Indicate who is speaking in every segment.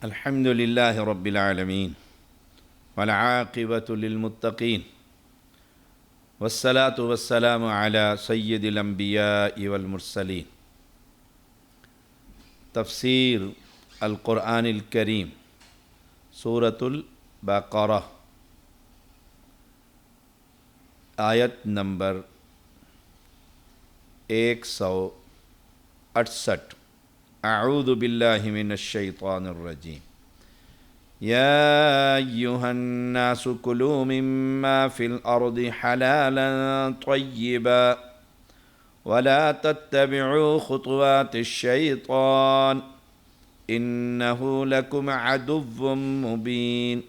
Speaker 1: الحمد لله رب العالمين والعاقبة للمتقين والصلاة والسلام على سيد الأنبياء والمرسلين. تفسیر القرآن الکریم سورۃ البقرہ آیت نمبر 168. اعوذ باللہ من الشیطان الرجیم. یا ایہا الناس کلوا مما فی الارض حلالا طیبا ولا تتبعوا خطوات الشیطان انہ لکم عدو مبین.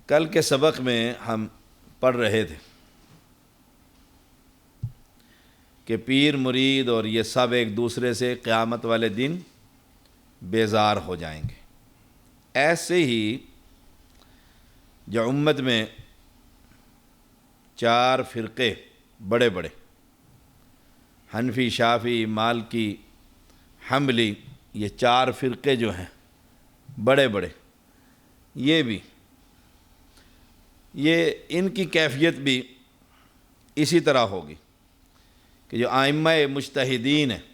Speaker 1: کل کے سبق میں ہم پڑھ رہے تھے کہ پیر مرید اور یہ سب ایک دوسرے سے قیامت والے دن بیزار ہو جائیں گے. ایسے ہی جو امت میں 4 فرقے بڑے بڑے حنفی، شافعی، مالکی، حنبلی، یہ 4 فرقے جو ہیں بڑے بڑے، یہ ان کی کیفیت بھی اسی طرح ہوگی کہ جو ائمہ مجتہدین ہیں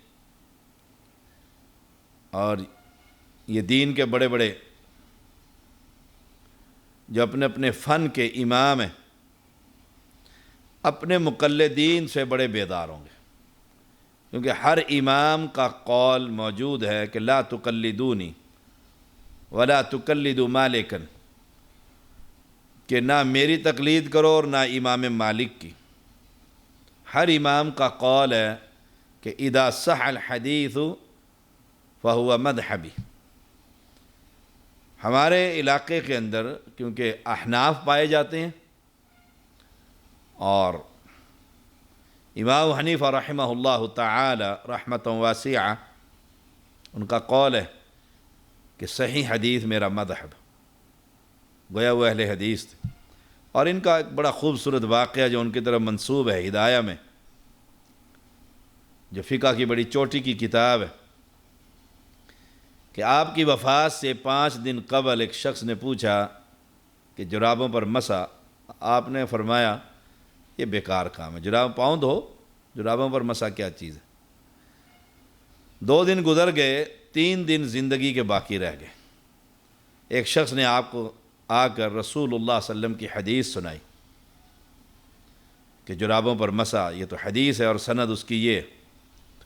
Speaker 1: اور یہ دین کے بڑے بڑے جو اپنے اپنے فن کے امام ہیں، اپنے مقلدین سے بڑے بیدار ہوں گے، کیونکہ ہر امام کا قول موجود ہے کہ لا تقلدونی ولا تقلدوا مالکا، کہ نہ میری تقلید کرو اور نہ امام مالک کی. ہر امام کا قول ہے کہ اذا صح الحدیث فہو مذہبی. ہمارے علاقے کے اندر کیونکہ احناف پائے جاتے ہیں اور امام حنیفہ رحمہ اللہ تعالی رحمۃ واسعہ، ان کا قول ہے کہ صحیح حدیث میرا مذہب، گویا وہ اہل حدیث تھے. اور ان کا ایک بڑا خوبصورت واقعہ جو ان کی طرف منسوب ہے ہدایہ میں، جو فقہ کی بڑی چوٹی کی کتاب ہے، کہ آپ کی وفات سے 5 دن قبل ایک شخص نے پوچھا کہ جرابوں پر مسح. آپ نے فرمایا یہ بیکار کام ہے، جراب پاؤں دھو، جرابوں پر مسح کیا چیز ہے. 2 دن گزر گئے، 3 دن زندگی کے باقی رہ گئے. ایک شخص نے آپ کو آ کر رسول اللہ صلی اللہ علیہ وسلم کی حدیث سنائی کہ جرابوں پر مسح، یہ تو حدیث ہے اور سند اس کی یہ.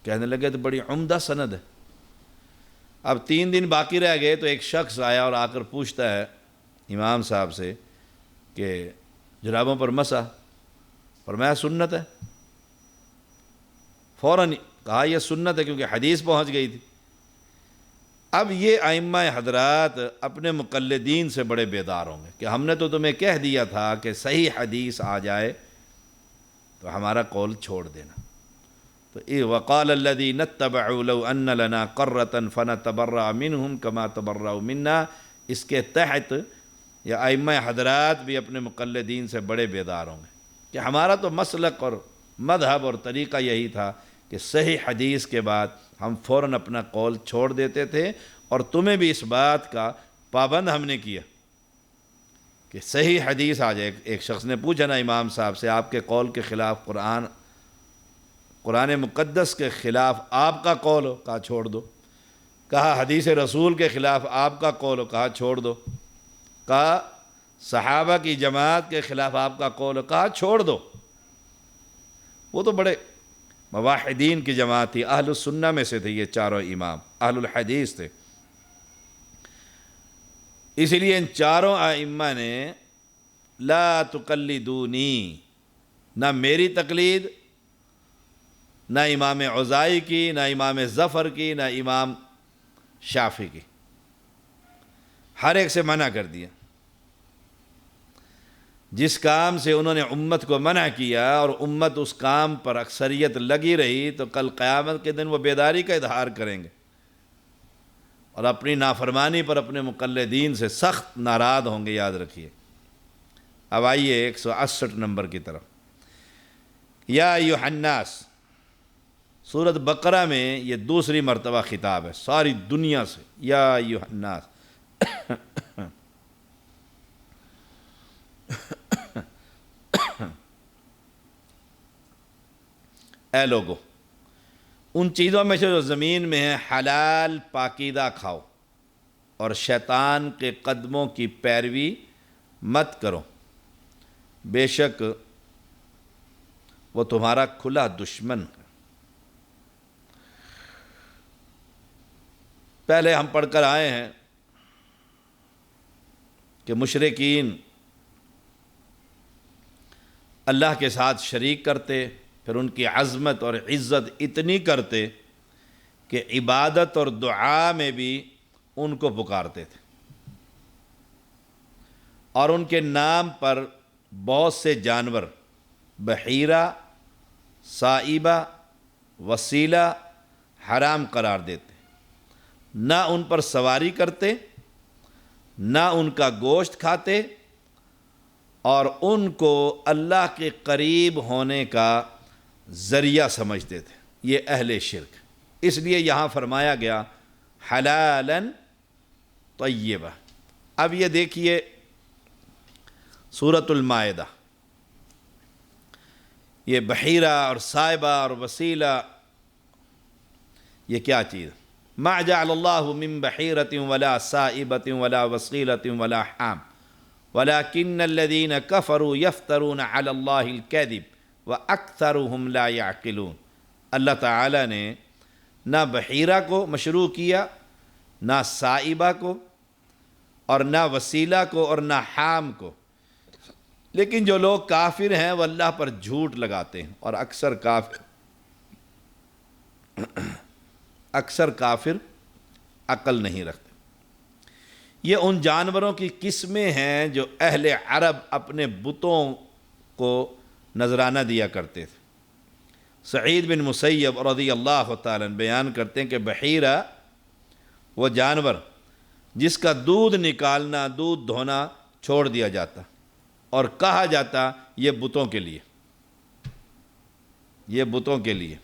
Speaker 1: کہنے لگے تو بڑی عمدہ سند ہے. اب 3 دن باقی رہ گئے تو ایک شخص آیا اور آ کر پوچھتا ہے امام صاحب سے کہ جرابوں پر مسح، فرمایا سنت ہے. فوراً کہا یہ سنت ہے کیونکہ حدیث پہنچ گئی تھی. اب یہ ائمہ حضرات اپنے مقلدین سے بڑے بیدار ہوں گے کہ ہم نے تو تمہیں کہہ دیا تھا کہ صحیح حدیث آ جائے تو ہمارا قول چھوڑ دینا. تو وقال الذین اتبعوا لو ان لنا قرۃ فنتبرأ منہم کما تبرؤوا منا. اس کے تحت یہ ائمہ حضرات بھی اپنے مقلدین سے بڑے بیدار ہوں گے کہ ہمارا تو مسلک اور مذہب اور طریقہ یہی تھا کہ صحیح حدیث کے بعد ہم فوراً اپنا قول چھوڑ دیتے تھے، اور تمہیں بھی اس بات کا پابند ہم نے کیا کہ صحیح حدیث آ جائے. ایک شخص نے پوچھا نا امام صاحب سے، آپ کے قول کے خلاف قرآن مقدس کے خلاف آپ کا قول ہو، کہا چھوڑ دو. کہا حدیث رسول کے خلاف آپ کا قول ہو، کہا چھوڑ دو. کہا صحابہ کی جماعت کے خلاف آپ کا قول ہو، کہا چھوڑ دو. وہ تو بڑے موحدین کی جماعت تھی، اہل السنہ میں سے تھے یہ 4 امام، اہل الحدیث تھے. اس لیے ان 4 ائمہ نے لا تقلدونی، نہ میری تقلید، نہ امام اوزاعی کی، نہ امام ظفر کی، نہ امام شافعی کی، ہر ایک سے منع کر دیا. جس کام سے انہوں نے امت کو منع کیا اور امت اس کام پر اکثریت لگی رہی تو کل قیامت کے دن وہ بیداری کا اظہار کریں گے اور اپنی نافرمانی پر اپنے مقلدین سے سخت ناراض ہوں گے، یاد رکھیے. اب آئیے 168 نمبر کی طرف. یا ایھا الناس، سورۃ بقرہ میں یہ دوسری مرتبہ خطاب ہے ساری دنیا سے، یا ایھا الناس، اے لوگو، ان چیزوں میں سے جو زمین میں ہیں حلال پاکیزہ کھاؤ، اور شیطان کے قدموں کی پیروی مت کرو، بے شک وہ تمہارا کھلا دشمن ہے۔ پہلے ہم پڑھ کر آئے ہیں کہ مشرکین اللہ کے ساتھ شریک کرتے، پھر ان کی عظمت اور عزت اتنی کرتے کہ عبادت اور دعا میں بھی ان کو پکارتے تھے، اور ان کے نام پر بہت سے جانور، بحیرہ، سائبہ، وسیلہ حرام قرار دیتے، نہ ان پر سواری کرتے، نہ ان کا گوشت کھاتے، اور ان کو اللہ کے قریب ہونے کا ذریعہ سمجھتے تھے۔ یہ اہل شرک، اس لیے یہاں فرمایا گیا حلالا طیبہ۔ اب یہ دیکھیے سورۃ المائدہ، یہ بحیرہ اور سائبہ اور وسیلہ یہ کیا چیز؟ ما جعل اللہ من بحیرۃ ولا سائبۃ ولا وسیلۃ ولا حام ولكن الذين كفروا يفترون على اللہ الكذب واکثرهم لا يعقلون۔ اللہ تعالیٰ نے نہ بحیرہ کو مشروع کیا، نہ سائبہ کو، اور نہ وسیلہ کو، اور نہ حام کو، لیکن جو لوگ کافر ہیں وہ اللہ پر جھوٹ لگاتے ہیں، اور اکثر کافر عقل نہیں رکھتے۔ یہ ان جانوروں کی قسمیں ہیں جو اہل عرب اپنے بتوں کو نذرانہ دیا کرتے تھے۔ سعید بن مسیب رضی اللہ تعالیٰ عنہ بیان کرتے ہیں کہ بحیرہ وہ جانور جس کا دودھ نکالنا، دودھ دھونا چھوڑ دیا جاتا، اور کہا جاتا یہ بتوں کے لیے، یہ بتوں کے لیے،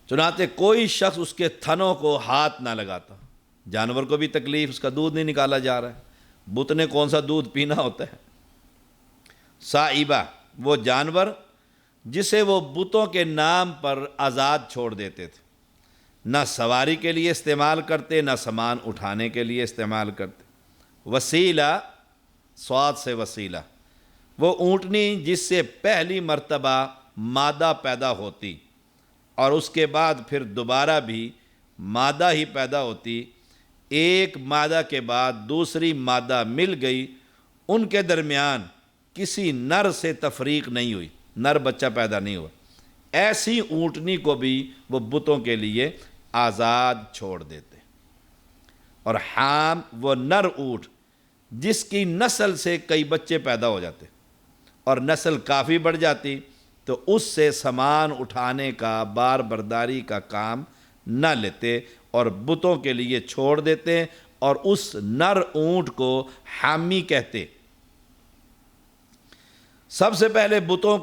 Speaker 1: چنانچہ کوئی شخص اس کے تھنوں کو ہاتھ نہ لگاتا۔ جانور کو بھی تکلیف، اس کا دودھ نہیں نکالا جا رہا ہے، بت نے کون سا دودھ پینا ہوتا ہے۔ سائبہ وہ جانور جسے وہ بتوں کے نام پر آزاد چھوڑ دیتے تھے، نہ سواری کے لیے استعمال کرتے، نہ سامان اٹھانے کے لیے استعمال کرتے۔ وسیلہ، صاد سے وسیلہ، وہ اونٹنی جس سے پہلی مرتبہ مادہ پیدا ہوتی اور اس کے بعد پھر دوبارہ بھی مادہ ہی پیدا ہوتی، ایک مادہ کے بعد دوسری مادہ مل گئی، ان کے درمیان کسی نر سے تفریق نہیں ہوئی، نر بچہ پیدا نہیں ہوا، ایسی اونٹنی کو بھی وہ بتوں کے لیے آزاد چھوڑ دیتے۔ اور حام وہ نر اونٹ جس کی نسل سے کئی بچے پیدا ہو جاتے، اور نسل کافی بڑھ جاتی تو اس سے سامان اٹھانے کا، بار برداری کا کام نہ لیتے اور بتوں کے لیے چھوڑ دیتے، اور اس نر اونٹ کو حامی کہتے۔ سب سے پہلے بتوں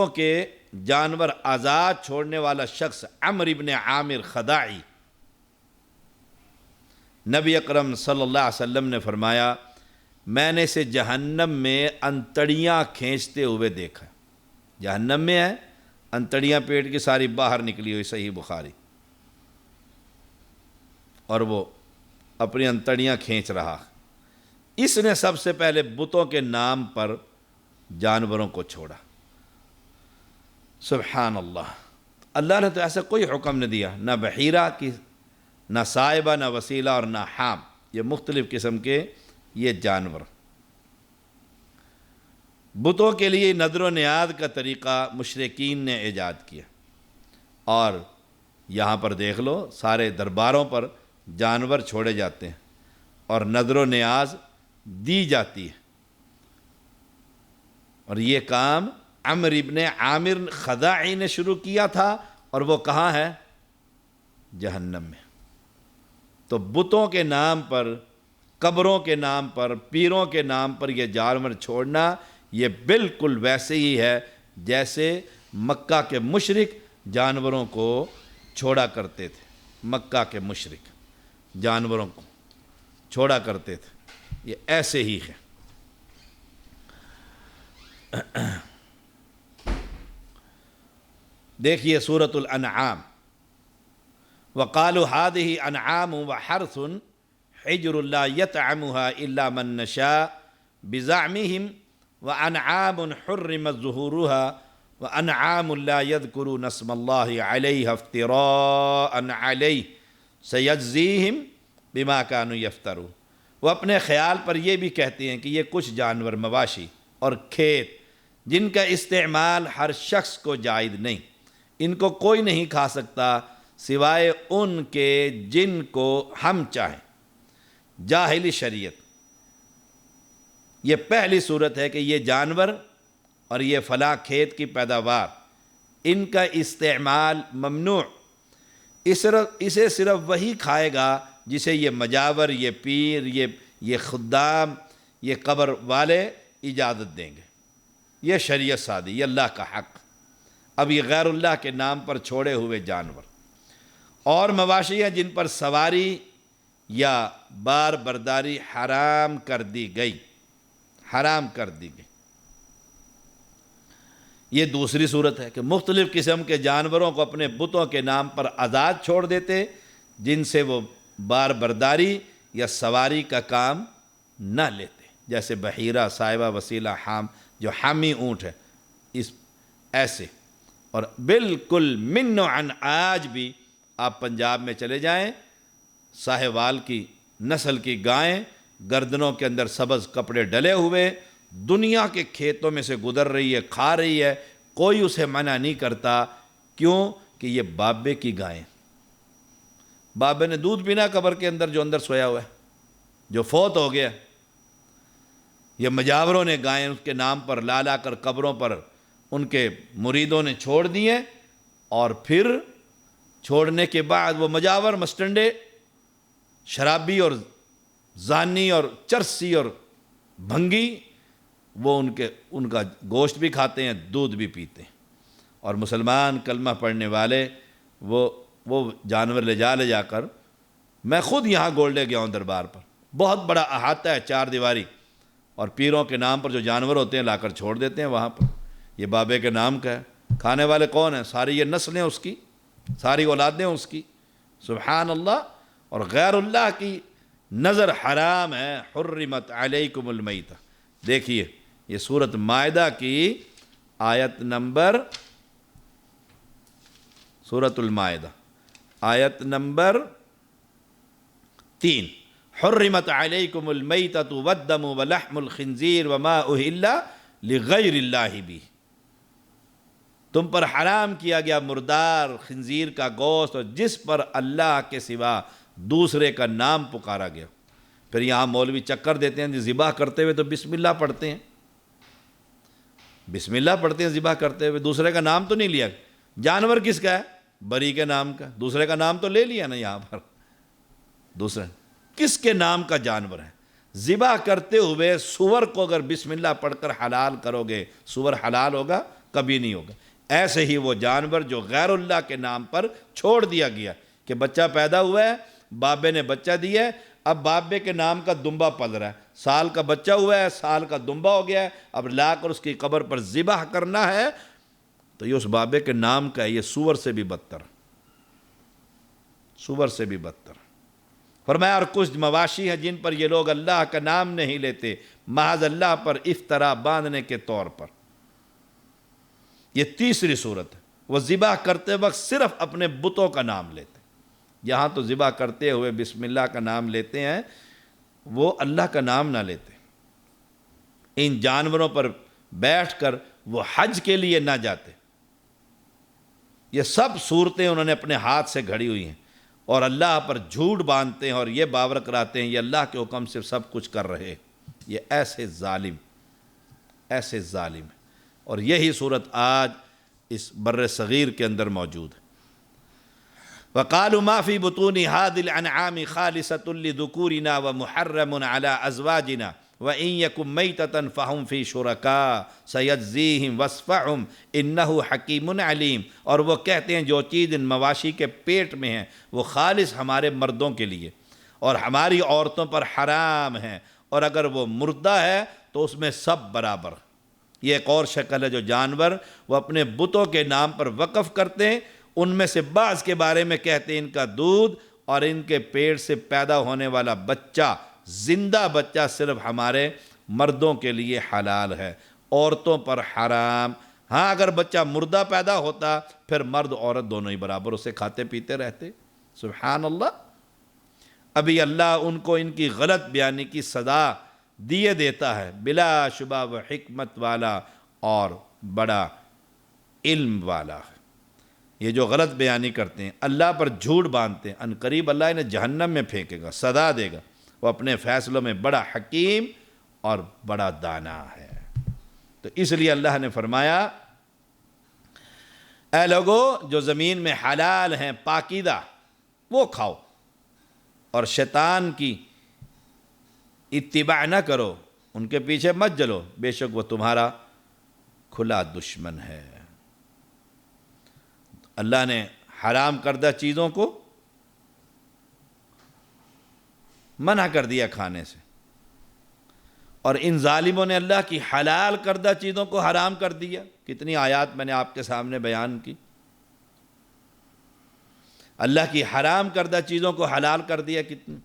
Speaker 1: کے جانور آزاد چھوڑنے والا شخص عمرو بن عامر خداعی، نبی اکرم صلی اللہ علیہ وسلم نے فرمایا میں نے اسے جہنم میں انتڑیاں کھینچتے ہوئے دیکھا۔ جہنم میں ہے، انتڑیاں پیٹ کی ساری باہر نکلی ہوئی، صحیح بخاری، اور وہ اپنی انتڑیاں کھینچ رہا۔ اس نے سب سے پہلے بتوں کے نام پر جانوروں کو چھوڑا۔ سبحان اللہ، اللہ نے تو ایسا کوئی حکم نہیں دیا، نہ بحیرہ کی، نہ سائبہ، نہ وسیلہ، اور نہ حام، یہ مختلف قسم کے یہ جانور۔ بتوں کے لیے نذر و نیاز کا طریقہ مشرکین نے ایجاد کیا، اور یہاں پر دیکھ لو سارے درباروں پر جانور چھوڑے جاتے ہیں اور نذر و نیاز دی جاتی ہے، اور یہ کام عمرو بن عامر خداعی نے شروع کیا تھا، اور وہ کہاں ہے؟ جہنم میں۔ تو بتوں کے نام پر، قبروں کے نام پر، پیروں کے نام پر یہ جانور چھوڑنا، یہ بالکل ویسے ہی ہے جیسے مکہ کے مشرک جانوروں کو چھوڑا کرتے تھے، مکہ کے مشرک جانوروں کو چھوڑا کرتے تھے، یہ ایسے ہی ہے۔ دیکھیے سورۃ الانعام، وقالوا هذه انعام وحرث حجر لا يطعمها الا من نشاء بزعمهم وانعام حرمت ظهورها وانعام لا يذكرون اسم الله عليها افتراء عليه سيجزيهم بما كانوا يفترون۔ وہ اپنے خیال پر یہ بھی کہتے ہیں کہ یہ کچھ جانور مواشی اور کھیت جن کا استعمال ہر شخص کو جائز نہیں، ان کو کوئی نہیں کھا سکتا سوائے ان کے جن کو ہم چاہیں۔ جاہلی شریعت، یہ پہلی صورت ہے کہ یہ جانور اور یہ فلاں کھیت کی پیداوار، ان کا استعمال ممنوع، اسے صرف وہی کھائے گا جسے یہ مجاور، یہ پیر، یہ خدام، یہ قبر والے اجازت دیں گے۔ یہ شریعت سادی، یہ اللہ کا حق۔ اب یہ غیر اللہ کے نام پر چھوڑے ہوئے جانور اور مواشی ہیں جن پر سواری یا بار برداری حرام کر دی گئی، حرام کر دی گئی۔ یہ دوسری صورت ہے کہ مختلف قسم کے جانوروں کو اپنے بتوں کے نام پر آزاد چھوڑ دیتے، جن سے وہ بار برداری یا سواری کا کام نہ لیتے، جیسے بحیرہ، صائبہ، وسیلہ، حام، جو حامی اونٹ ہے، اس ایسے۔ اور بالکل من و عن آج بھی آپ پنجاب میں چلے جائیں، ساہیوال کی نسل کی گائیں گردنوں کے اندر سبز کپڑے ڈلے ہوئے دنیا کے کھیتوں میں سے گزر رہی ہے، کھا رہی ہے، کوئی اسے منع نہیں کرتا۔ کیوں؟ کہ یہ بابے کی گائیں، بابے نے دودھ پینا قبر کے اندر جو اندر سویا ہوا ہے، جو فوت ہو گیا۔ یہ مجاوروں نے گائیں اس کے نام پر لا لا کر قبروں پر ان کے مریدوں نے چھوڑ دیے، اور پھر چھوڑنے کے بعد وہ مجاور، مسٹنڈے، شرابی اور زانی اور چرسی اور بھنگی، وہ ان کا گوشت بھی کھاتے ہیں، دودھ بھی پیتے ہیں۔ اور مسلمان کلمہ پڑھنے والے وہ جانور لے جا کر، میں خود یہاں گولڈے گیا ہوں دربار پر، بہت بڑا احاطہ ہے، 4 دیواری، اور پیروں کے نام پر جو جانور ہوتے ہیں لا کر چھوڑ دیتے ہیں وہاں پر۔ یہ بابے کے نام کا ہے، کھانے والے کون ہیں؟ ساری یہ نسلیں اس کی، ساری اولادیں اس کی، سبحان اللہ۔ اور غیر اللہ کی نظر حرام ہے، حرمت علیکم المیتہ۔ دیکھیے یہ سورۃ مائدہ کی آیت نمبر، سورۃ المائدہ آیت نمبر 3، حرمت علیکم المیتۃ والدم ولحم الخنزیر وما اہل لغیر اللہ بہ۔ تم پر حرام کیا گیا مردار، خنزیر کا گوشت، اور جس پر اللہ کے سوا دوسرے کا نام پکارا گیا۔ پھر یہاں مولوی چکر دیتے ہیں، ذبح کرتے ہوئے تو بسم اللہ پڑھتے ہیں، بسم اللہ پڑھتے ہیں ذبح کرتے ہوئے، دوسرے کا نام تو نہیں لیا۔ جانور کس کا ہے؟ بری کے نام کا، دوسرے کا نام تو لے لیا نا یہاں پر۔ دوسرے کس کے نام کا جانور ہے؟ ذبح کرتے ہوئے سور کو اگر بسم اللہ پڑھ کر حلال کرو گے، سور حلال ہوگا؟ کبھی نہیں ہوگا۔ ایسے ہی وہ جانور جو غیر اللہ کے نام پر چھوڑ دیا گیا، کہ بچہ پیدا ہوا ہے، بابے نے بچہ دیا ہے، اب بابے کے نام کا دمبا پل رہا ہے، سال کا بچہ ہوا ہے، سال کا دمبا ہو گیا ہے، اب لا کر اس کی قبر پر ذبح کرنا ہے، تو یہ اس بابے کے نام کا ہے۔ یہ سور سے بھی بدتر، سور سے بھی بدتر۔ فرمایا اور کچھ مواشی ہیں جن پر یہ لوگ اللہ کا نام نہیں لیتے، محض اللہ پر افطرا باندھنے کے طور پر۔ یہ تیسری صورت ہے، وہ ذبح کرتے وقت صرف اپنے بتوں کا نام لیتے۔ یہاں تو ذبح کرتے ہوئے بسم اللہ کا نام لیتے ہیں، وہ اللہ کا نام نہ لیتے۔ ان جانوروں پر بیٹھ کر وہ حج کے لیے نہ جاتے۔ یہ سب صورتیں انہوں نے اپنے ہاتھ سے گھڑی ہوئی ہیں، اور اللہ پر جھوٹ باندھتے ہیں اور یہ باور کراتے ہیں یہ اللہ کے حکم سے سب کچھ کر رہے۔ یہ ایسے ظالم ہیں، اور یہی صورت آج اس بر صغیر کے اندر موجود ہے۔ وَقَالُوا مَا فِي بُطُونِ هَذِهِ الْأَنْعَامِ خَالِصَةٌ لِذُكُورِنَا وَمُحَرَّمٌ عَلَىٰ أَزْوَاجِنَا وَإِن يَكُن مَيْتَةً فَهُمْ فِي شُرَكَاء سَيَجْزِيهِمْ وَصْفَهُمْ إِنَّهُ حَكِيمٌ عَلِيمٌ۔ اور وہ کہتے ہیں جو چیز ان مواشی کے پیٹ میں ہے وہ خالص ہمارے مردوں کے لیے اور ہماری عورتوں پر حرام ہے، اور اگر وہ مردہ ہے تو اس میں سب برابر۔ یہ ایک اور شکل ہے جو جانور وہ اپنے بتوں کے نام پر وقف کرتے ہیں، ان میں سے بعض کے بارے میں کہتے ہیں ان کا دودھ اور ان کے پیٹ سے پیدا ہونے والا بچہ، زندہ بچہ صرف ہمارے مردوں کے لیے حلال ہے، عورتوں پر حرام۔ ہاں اگر بچہ مردہ پیدا ہوتا پھر مرد عورت دونوں ہی برابر اسے کھاتے پیتے رہتے۔ سبحان اللہ۔ ابھی اللہ ان کو ان کی غلط بیانی کی سزا دیے دیتا ہے، بلا شبہ وہ حکمت والا اور بڑا علم والا ہے۔ یہ جو غلط بیانی کرتے ہیں، اللہ پر جھوٹ باندھتے ہیں، ان قریب اللہ انہیں جہنم میں پھینکے گا، سزا دے گا۔ وہ اپنے فیصلوں میں بڑا حکیم اور بڑا دانا ہے۔ تو اس لیے اللہ نے فرمایا اے لوگو جو زمین میں حلال ہیں پاکیزہ وہ کھاؤ، اور شیطان کی اتباع نہ کرو، ان کے پیچھے مت چلو، بے شک وہ تمہارا کھلا دشمن ہے۔ اللہ نے حرام کردہ چیزوں کو منع کر دیا کھانے سے، اور ان ظالموں نے اللہ کی حلال کردہ چیزوں کو حرام کر دیا۔ کتنی آیات میں نے آپ کے سامنے بیان کی، اللہ کی حرام کردہ چیزوں کو حلال کر دیا۔ کتنی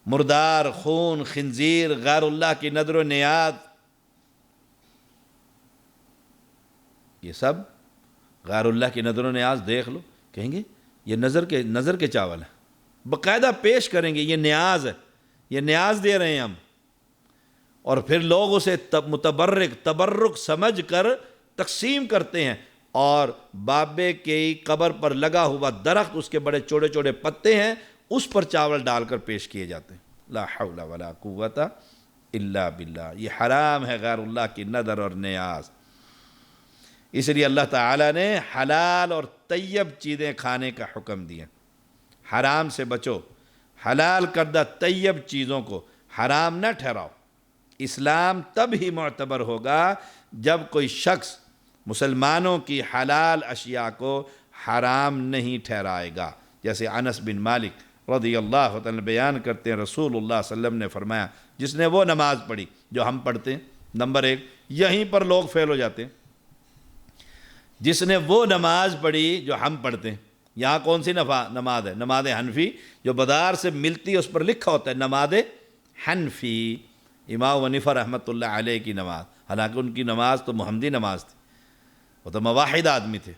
Speaker 1: مردار، خون، خنزیر، غیر اللہ کی نظر و نیاز، یہ سب غیر اللہ کی نظر و نیاز دیکھ لو، کہیں گے یہ نظر کے چاول ہیں، باقاعدہ پیش کریں گے یہ نیاز ہے، یہ نیاز دے رہے ہیں ہم، اور پھر لوگ اسے تبرک سمجھ کر تقسیم کرتے ہیں، اور بابے کی قبر پر لگا ہوا درخت، اس کے بڑے چوڑے چوڑے پتے ہیں، اس پر چاول ڈال کر پیش کیے جاتے ہیں۔ لا حول ولا قوت الا باللہ۔ یہ حرام ہے غیر اللہ کی نظر اور نیاز۔ اس لیے اللہ تعالیٰ نے حلال اور طیب چیزیں کھانے کا حکم دیا۔ حرام سے بچو، حلال کردہ طیب چیزوں کو حرام نہ ٹھہراؤ۔ اسلام تب ہی معتبر ہوگا جب کوئی شخص مسلمانوں کی حلال اشیاء کو حرام نہیں ٹھہرائے گا۔ جیسے انس بن مالک رضی اللہ تعالیٰ بیان کرتے ہیں، رسول اللہ صلی اللہ علیہ وسلم نے فرمایا جس نے وہ نماز پڑھی جو ہم پڑھتے ہیں، نمبر ایک یہیں پر لوگ فیل ہو جاتے ہیں، جس نے وہ نماز پڑھی جو ہم پڑھتے ہیں۔ یہاں کون سی نماز ہے؟ نماز حنفی، جو بازار سے ملتی ہے اس پر لکھا ہوتا ہے نماز حنفی، امام حنیفہ رحمۃ اللہ علیہ کی نماز۔ حالانکہ ان کی نماز تو محمدی نماز تھی، وہ تو موحد آدمی تھے،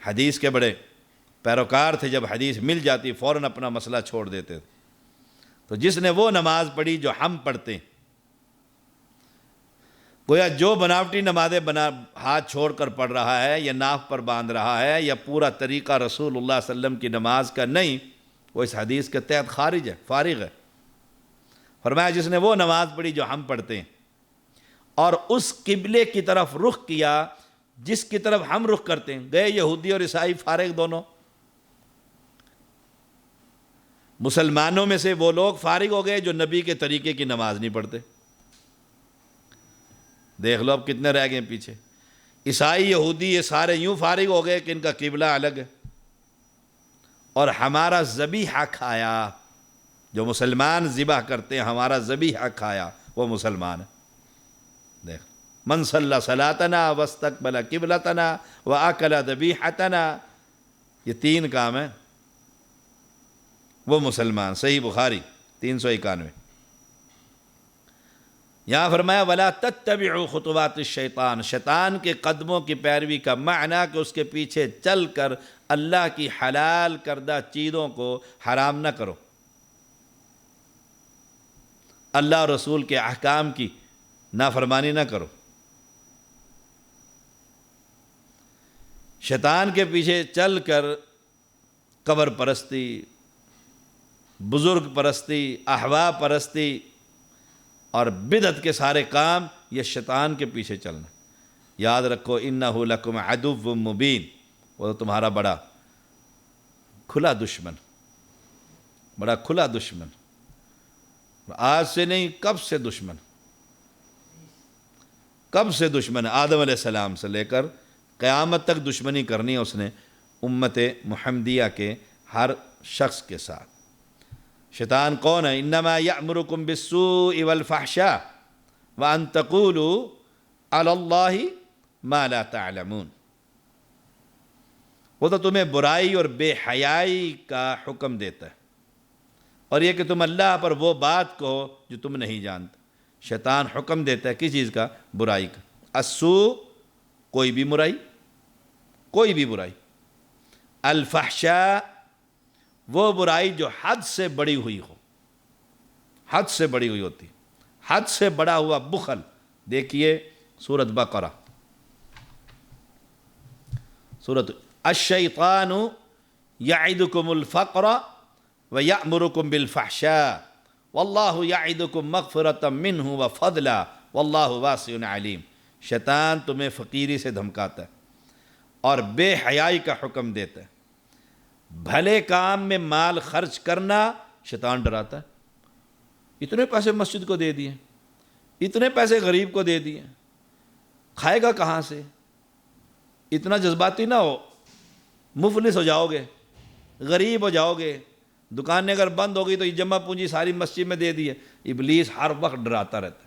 Speaker 1: حدیث کے بڑے پیروکار تھے، جب حدیث مل جاتی فوراً اپنا مسئلہ چھوڑ دیتے تھے۔ تو جس نے وہ نماز پڑھی جو ہم پڑھتے ہیں، گویا جو بناوٹی نمازیں ہاتھ چھوڑ کر پڑھ رہا ہے یا ناف پر باندھ رہا ہے یا پورا طریقہ رسول اللہ صلی اللہ علیہ وسلم کی نماز کا نہیں، وہ اس حدیث کے تحت خارج ہے، فارغ ہے۔ فرمایا جس نے وہ نماز پڑھی جو ہم پڑھتے ہیں اور اس قبلے کی طرف رخ کیا جس کی طرف ہم رخ کرتے ہیں، گئے یہودی اور عیسائی فارغ دونوں، مسلمانوں میں سے وہ لوگ فارغ ہو گئے جو نبی کے طریقے کی نماز نہیں پڑھتے۔ دیکھ لو اب کتنے رہ گئے پیچھے، عیسائی یہودی یہ سارے یوں فارغ ہو گئے کہ ان کا قبلہ الگ ہے، اور ہمارا ذبیحہ کھایا، جو مسلمان ذبح کرتے ہیں ہمارا ذبیحہ کھایا وہ مسلمان ہے۔ دیکھ من صلی صلاتنا واستقبل قبلتنا واکل ذبیحتنا، یہ تین کام ہیں، وہ مسلمان۔ صحیح بخاری 391۔ یہاں فرمایا وَلَا تَتَّبِعُوا خُطُوَاتِ الشَّيْطَانِ، شیطان کے قدموں کی پیروی کا معنی کہ اس کے پیچھے چل کر اللہ کی حلال کردہ چیزوں کو حرام نہ کرو، اللہ اور رسول کے احکام کی نافرمانی نہ کرو۔ شیطان کے پیچھے چل کر قبر پرستی، بزرگ پرستی، احوا پرستی اور بدعت کے سارے کام، یہ شیطان کے پیچھے چلنا۔ یاد رکھو انہ لکم عدو مبین، وہ تمہارا بڑا کھلا دشمن، بڑا کھلا دشمن۔ آج سے نہیں، کب سے دشمن، کب سے دشمن ہے؟ آدم علیہ السلام سے لے کر قیامت تک دشمنی کرنی ہے اس نے امت محمدیہ کے ہر شخص کے ساتھ۔ شیطان کون ہے؟ انما یأمرکم بالسوء والفحشاء وان تقولوا علی اللہ ما لا تعلمون۔ وہ تو تمہیں برائی اور بے حیائی کا حکم دیتا ہے، اور یہ کہ تم اللہ پر وہ بات کہو جو تم نہیں جانتے۔ شیطان حکم دیتا ہے کس چیز کا؟ برائی کا۔ السوء، کوئی بھی برائی، کوئی بھی برائی۔ الفحشاء، وہ برائی جو حد سے بڑی ہوئی ہو، حد سے بڑی ہوئی ہوتی، حد سے بڑا ہوا بخل۔ دیکھیے سورۃ بقرہ، سورۃ الشیطان یعدکم الفقر ویأمرکم بالفحشاء واللہ یعدکم مغفرۃ منہ وفضلا واللہ واسع علیم۔ شیطان تمہیں فقیری سے دھمکاتا ہے اور بے حیائی کا حکم دیتا ہے۔ بھلے کام میں مال خرچ کرنا شیطان ڈراتا ہے۔ اتنے پیسے مسجد کو دے دیے، اتنے پیسے غریب کو دے دیے، کھائے گا کہاں سے؟ اتنا جذباتی نہ ہو، مفلس ہو جاؤ گے، غریب ہو جاؤ گے، دکانیں اگر بند ہو گئی تو یہ جمع پونجی ساری مسجد میں دے دی ہے۔ ابلیس ہر وقت ڈراتا رہتا ہے۔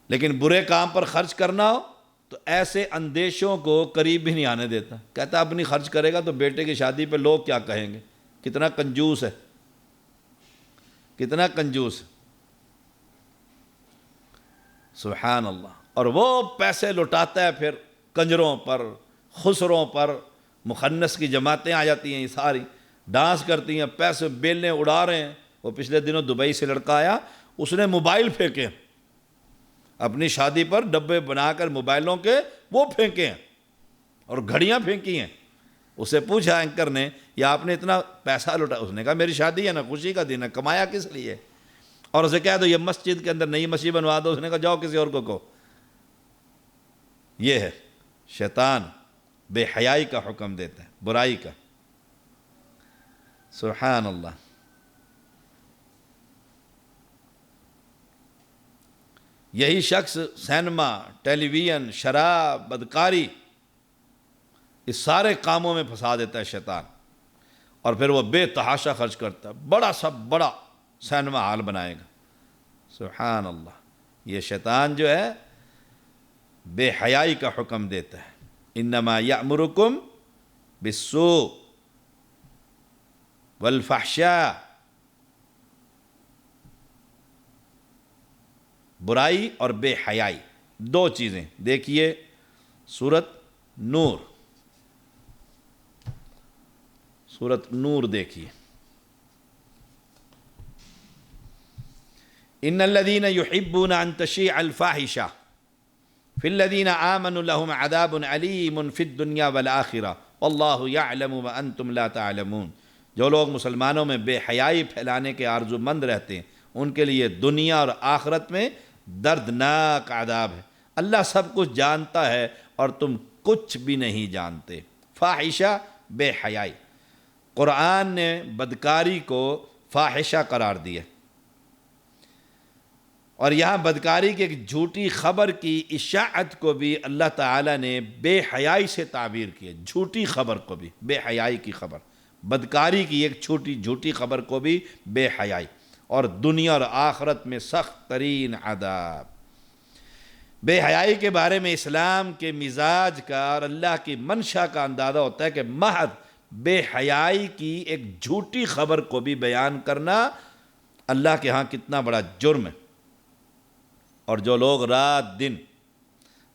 Speaker 1: لیکن برے کام پر خرچ کرنا ہو تو ایسے اندیشوں کو قریب بھی نہیں آنے دیتا۔ کہتا اپنی خرچ کرے گا تو بیٹے کی شادی پہ لوگ کیا کہیں گے؟ کتنا کنجوس ہے، کتنا کنجوس ہے، سبحان اللہ۔ اور وہ پیسے لٹاتا ہے پھر کنجروں پر، خسروں پر۔ مخنث کی جماعتیں آ جاتی ہیں، یہ ساری ڈانس کرتی ہیں، پیسے بیلنے اڑا رہے ہیں۔ وہ پچھلے دنوں دبئی سے لڑکا آیا، اس نے موبائل پھینکے اپنی شادی پر، ڈبے بنا کر موبائلوں کے وہ پھینکے ہیں، اور گھڑیاں پھینکی ہیں۔ اسے پوچھا اینکر نے، یہ آپ نے اتنا پیسہ لٹا؟ اس نے کہا میری شادی ہے نا، خوشی کا دن ہے، کمایا کس لیے؟ اور اسے کہہ دو یہ مسجد کے اندر نئی مسجد بنوا دو۔ اس نے کہا جاؤ کسی اور کو کہو۔ یہ ہے شیطان، بے حیائی کا حکم دیتا ہے، برائی کا، سبحان اللہ۔ یہی شخص سینما، ٹیلی ویژن، شراب، بدکاری، اس سارے کاموں میں پھنسا دیتا ہے شیطان، اور پھر وہ بے تحاشا خرچ کرتا ہے، بڑا سا بڑا سینما ہال بنائے گا، سبحان اللہ۔ یہ شیطان جو ہے بے حیائی کا حکم دیتا ہے۔ انما یأمرکم بالسوء والفحشاء، برائی اور بے حیائی، دو چیزیں۔ دیکھیے سورۃ نور، سورۃ نور دیکھیے۔ ان الذين يحبون ان تشيع الفاحشة في الذين آمنوا لهم عذاب عليم في الدنيا والآخرة والله يعلم وانتم لا تعلمون۔ جو لوگ مسلمانوں میں بے حیائی پھیلانے کے آرزو مند رہتے ہیں، ان کے لیے دنیا اور آخرت میں دردناک عذاب ہے۔ اللہ سب کچھ جانتا ہے اور تم کچھ بھی نہیں جانتے۔ فاحشہ، بے حیائی۔ قرآن نے بدکاری کو فاحشہ قرار دیا، اور یہاں بدکاری کی ایک جھوٹی خبر کی اشاعت کو بھی اللہ تعالیٰ نے بے حیائی سے تعبیر کیا۔ جھوٹی خبر کو بھی، بے حیائی کی خبر، بدکاری کی ایک جھوٹی خبر کو بھی بے حیائی، اور دنیا اور آخرت میں سخت ترین عذاب۔ بے حیائی کے بارے میں اسلام کے مزاج کا اور اللہ کی منشا کا اندازہ ہوتا ہے کہ محض بے حیائی کی ایک جھوٹی خبر کو بھی بیان کرنا اللہ کے ہاں کتنا بڑا جرم ہے۔ اور جو لوگ رات دن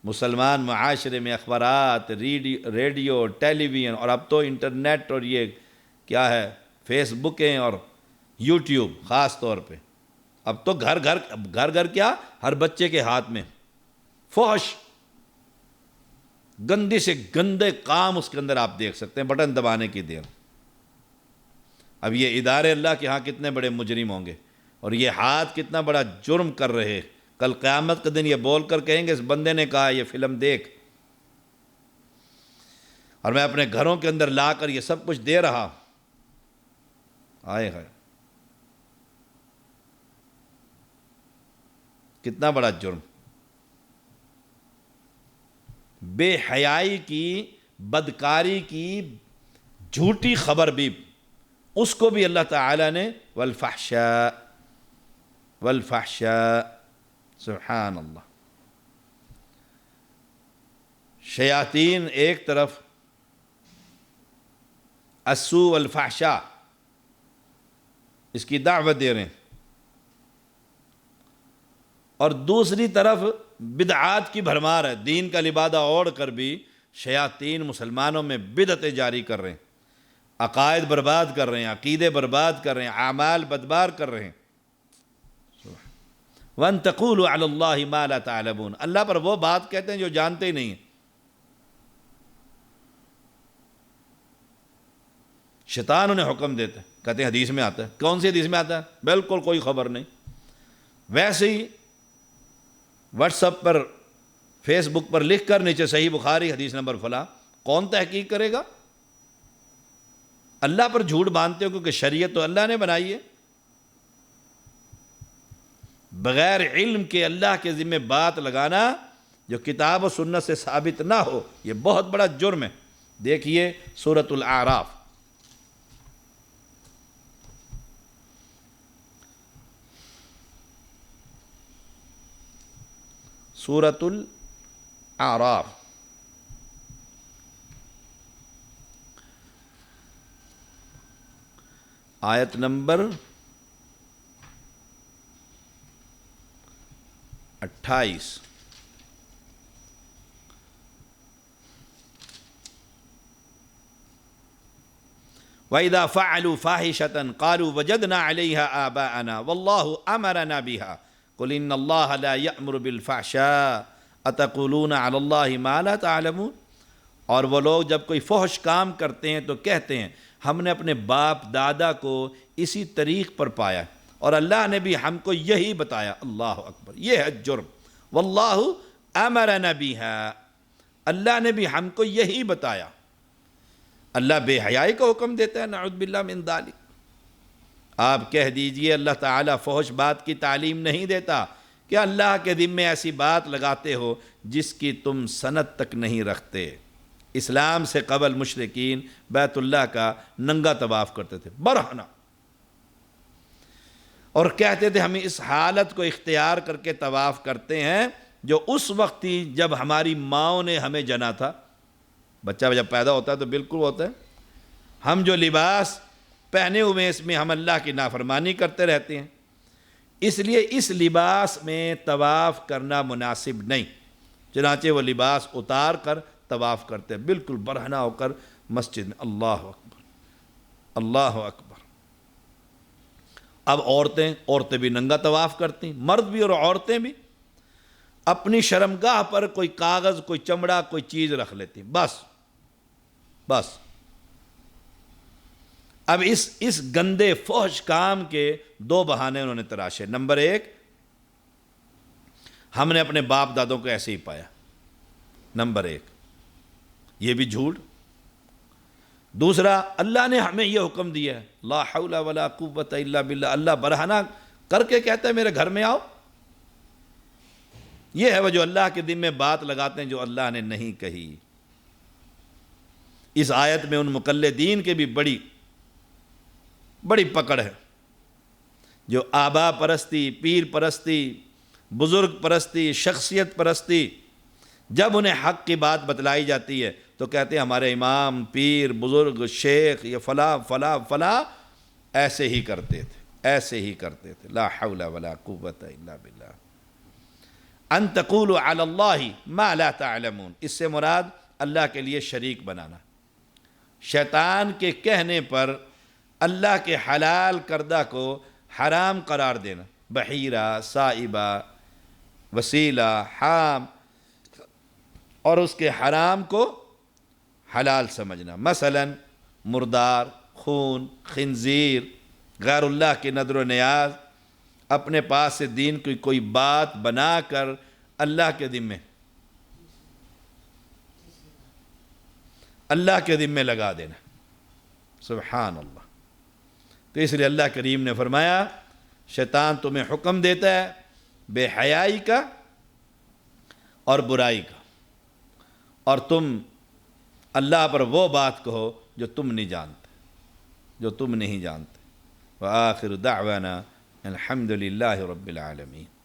Speaker 1: مسلمان معاشرے میں اخبارات، ریڈیو، ٹیلی ویژن، اور اب تو انٹرنیٹ اور یہ کیا ہے فیس بکیں اور یوٹیوب خاص طور پہ، اب تو گھر گھر کیا ہر بچے کے ہاتھ میں فحش، گندے سے گندے کام اس کے اندر آپ دیکھ سکتے ہیں بٹن دبانے کی دیر۔ اب یہ ادارے اللہ کے ہاں کتنے بڑے مجرم ہوں گے، اور یہ ہاتھ کتنا بڑا جرم کر رہے۔ کل قیامت کے دن یہ بول کر کہیں گے اس بندے نے کہا یہ فلم دیکھ، اور میں اپنے گھروں کے اندر لا کر یہ سب کچھ دے رہا۔ آئے ہائے، کتنا بڑا جرم. بے حیائی کی، بدکاری کی جھوٹی خبر بھی، اس کو بھی اللہ تعالیٰ نے والفحشاء والفحشاء، سبحان اللہ. شیاطین ایک طرف السوء والفحشاء اس کی دعوت دے رہے ہیں، اور دوسری طرف بدعات کی بھرمار ہے. دین کا لبادہ اوڑھ کر بھی شیاطین مسلمانوں میں بدعتیں جاری کر رہے ہیں، عقائد برباد کر رہے ہیں، عقیدے برباد کر رہے ہیں، اعمال بدبار کر رہے ہیں. وَأَن تَقُولُوا عَلَى اللَّهِ مَا لَا تَعْلَمُونَ، اللہ پر وہ بات کہتے ہیں جو جانتے ہی نہیں ہیں. شیطان انہیں حکم دیتے ہیں، کہتے ہیں حدیث میں آتا ہے. کون سی حدیث میں آتا ہے؟ بالکل کوئی خبر نہیں. ویسے ہی واٹس ایپ پر، فیس بک پر لکھ کر نیچے صحیح بخاری حدیث نمبر فلاں، کون تحقیق کرے گا؟ اللہ پر جھوٹ باندھتے ہو کیونکہ شریعت تو اللہ نے بنائی ہے. بغیر علم کے اللہ کے ذمہ بات لگانا جو کتاب و سنت سے ثابت نہ ہو، یہ بہت بڑا جرم ہے. دیکھیے سورۃ الاعراف، سورۃ الاعراف آیت نمبر 28. وَإِذَا فَعَلُوا فَاحِشَةً قَالُوا وَجَدْنَا عَلَيْهَا آبَاءَنَا وَاللَّهُ أَمَرَنَا بِهَا قُلْ إِنَّ اللَّهَ لَا يَأْمُرُ بِالْفَحْشَاءِ أَتَقُولُونَ عَلَى اللَّهِ مَا لَا تَعْلَمُونَ. اور وہ لوگ جب کوئی فحش کام کرتے ہیں تو کہتے ہیں ہم نے اپنے باپ دادا کو اسی طریق پر پایا اور اللہ نے بھی ہم کو یہی بتایا. اللہ اکبر، یہ ہے جرم. واللہ امرنا بها، اللہ نے بھی ہم کو یہی بتایا. اللہ بے حیائی کا حکم دیتا ہے، نعوذ باللہ من ذالک. آپ کہہ دیجئے اللہ تعالیٰ فحش بات کی تعلیم نہیں دیتا کہ اللہ کے ذمے ایسی بات لگاتے ہو جس کی تم سند تک نہیں رکھتے. اسلام سے قبل مشرکین بیت اللہ کا ننگا طواف کرتے تھے برہنہ، اور کہتے تھے ہم اس حالت کو اختیار کر کے طواف کرتے ہیں جو اس وقت تھی جب ہماری ماؤں نے ہمیں جنا تھا. بچہ جب پیدا ہوتا ہے تو بالکل ہوتا ہے. ہم جو لباس پہنے ہوئے ہیں اس میں ہم اللہ کی نافرمانی کرتے رہتے ہیں، اس لیے اس لباس میں طواف کرنا مناسب نہیں. چنانچہ وہ لباس اتار کر طواف کرتے ہیں بالکل برہنہ ہو کر مسجد میں. اللہ اکبر، اللہ اکبر. اب عورتیں بھی ننگا طواف کرتی، مرد بھی اور عورتیں بھی. اپنی شرمگاہ پر کوئی کاغذ، کوئی چمڑا، کوئی چیز رکھ لیتی، بس. اب اس گندے فحش کام کے دو بہانے انہوں نے تراشے. نمبر 1، ہم نے اپنے باپ دادوں کو ایسے ہی پایا. نمبر 1، یہ بھی جھوٹ. دوسرا، اللہ نے ہمیں یہ حکم دیا ہے، لا حول ولا قوت الا باللہ. اللہ برہنہ کر کے کہتا ہے میرے گھر میں آؤ. یہ ہے وہ جو اللہ کے دن میں بات لگاتے ہیں جو اللہ نے نہیں کہی. اس آیت میں ان مقلدین کے بھی بڑی پکڑ ہے جو آبا پرستی، پیر پرستی، بزرگ پرستی، شخصیت پرستی، جب انہیں حق کی بات بتلائی جاتی ہے تو کہتے ہیں ہمارے امام، پیر، بزرگ، شیخ، یہ فلاں فلاں فلاں ایسے ہی کرتے تھے. لا حول ولا قوت الا باللہ. ان تقولوا علی اللہ ما لا تعلمون، اس سے مراد اللہ کے لیے شریک بنانا. شیطان کے کہنے پر اللہ کے حلال کردہ کو حرام قرار دینا. بحیرہ، سائبہ، وسیلہ، حام، اور اس کے حرام کو حلال سمجھنا. مثلا مردار، خون، خنزیر، غیر اللہ کی نظر و نیاز، اپنے پاس سے دین کی کوئی بات بنا کر اللہ کے ذمے لگا دینا. سبحان اللہ. تو اس لیے اللہ کریم نے فرمایا شیطان تمہیں حکم دیتا ہے بے حیائی کا اور برائی کا، اور تم اللہ پر وہ بات کہو جو تم نہیں جانتے، وآخر دعوانا الحمد للہ رب العالمین۔